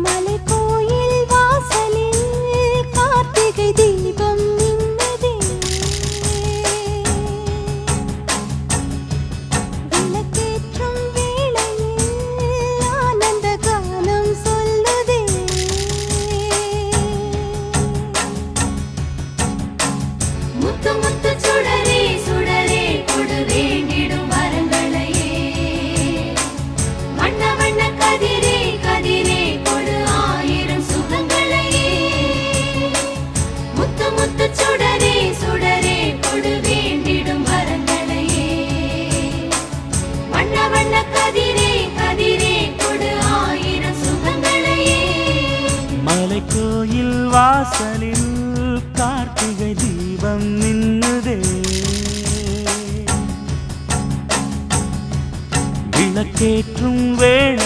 மலைக்கோயில் வாசலில் கார்த்திகை தீபம் மின்னுதே. விளக்கேற்றும் வேளையில் ஆனந்த கானம் சொல்லுதே. முத்து முத்து சுடரே சுடரே கொடு வேண்டிடும் வரங்களையே. வண்ண வண்ண கதிரே கதிரே கொடு ஆயிரம் சுகங்களையே. முத்து முத்து சுடரே சுடரே கொடு வேண்டிடும் வரங்களையே. வண்ண வண்ண கதிரே கதிரே கொடு ஆயிரம் சுகங்களையே. மலைக்கோயில் வாசலில் கார்த்திகை தீபம் மின்னுதே. விளக்கேற்றும் வேளை